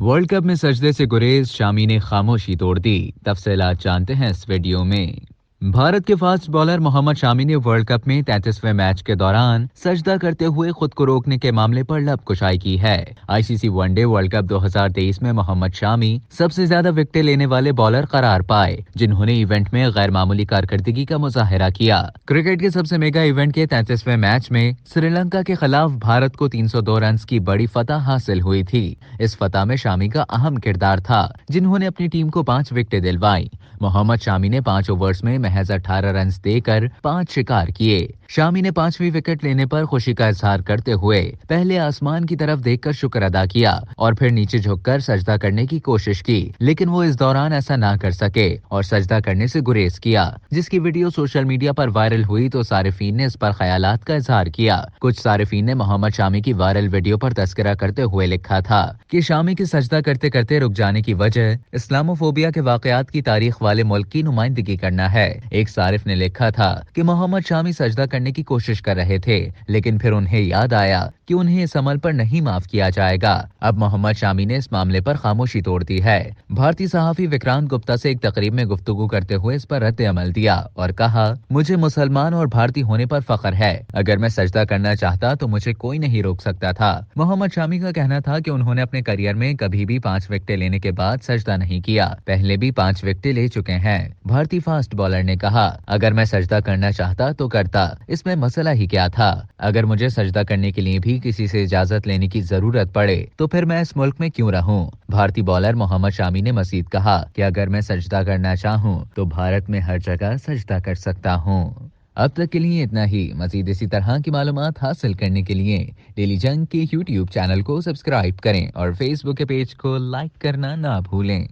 World cup में सजदे से गुरेज, शामी ने खामोशी तोड़ दी। तफसीलात जानते हैं इस वीडियो में। भारत के फास्ट बॉलर मोहम्मद शामी ने वर्ल्ड कप में 33वें मैच के दौरान सजदा करते हुए खुद को रोकने के मामले पर लब कुशाई की है। आईसीसी वनडे वर्ल्ड कप 2023 में मोहम्मद शामी सबसे ज्यादा विकेटें लेने वाले बॉलर करार पाए, जिन्होंने इवेंट में गैर मामूली कारकर्दगी का मुजाहिरा किया। क्रिकेट के सबसे मेगा इवेंट के 33वें मैच में श्रीलंका के खिलाफ भारत को 302 रन की बड़ी फतह हासिल हुई थी। इस फतह में शामी का अहम किरदार था, जिन्होंने अपनी टीम को 5 विकेटें दिलवाई। मोहम्मद शामी ने 5 ओवर्स में महज 18 रन देकर 5 शिकार किए। शामी ने 5वीं विकेट लेने पर खुशी का इजहार करते हुए पहले आसमान की तरफ देखकर शुक्र अदा किया और फिर नीचे झुककर सजदा करने की कोशिश की, लेकिन वो इस दौरान ऐसा ना कर सके और सजदा करने से गुरेज किया, जिसकी वीडियो सोशल मीडिया पर वायरल हुई तो सारिफीन ने इस पर ख्यालात का इजहार किया। कुछ सारिफीन ने मोहम्मद शामी की वायरल वीडियो पर तस्करा करते हुए लिखा था कि शामी के सजदा करते करते रुक जाने की वजह इस्लामोफोबिया के वाकयात की तारीख वाले मुल्क की नुमाइंदगी करना है। एक सारिफ ने लिखा था कि मोहम्मद शामी सजदा करने की कोशिश कर रहे थे, लेकिन फिर उन्हें याद आया कि उन्हें इस अमल पर नहीं माफ किया जाएगा। अब मोहम्मद शामी ने इस मामले पर खामोशी तोड़ दी है। भारतीय सहाफी विक्रांत गुप्ता से एक तकरीब में गुफ्तगू करते हुए इस पर रद्द अमल दिया और कहा, मुझे मुसलमान और भारतीय होने पर फख्र है। अगर मैं सजदा करना चाहता तो मुझे कोई नहीं रोक सकता था। मोहम्मद शामी का कहना था कि उन्होंने अपने करियर में कभी भी 5 विकेटें लेने के बाद सजदा नहीं किया, पहले भी 5 विकेटें ले चुके हैं। भारतीय फास्ट बॉलर ने कहा, अगर मैं सजदा करना चाहता तो करता, इसमें मसला ही क्या था। अगर मुझे सजदा करने के लिए भी किसी से इजाजत लेने की जरूरत पड़े तो फिर मैं इस मुल्क में क्यों रहूं। भारतीय बॉलर मोहम्मद शामी ने मजीद कहा कि अगर मैं सजदा करना चाहूं तो भारत में हर जगह सजदा कर सकता हूं। अब तक के लिए इतना ही। मजीद इसी तरह की मालूमात हासिल करने के लिए डेली जंग के YouTube चैनल को सब्सक्राइब करें और फेसबुक के पेज को लाइक करना ना भूलें।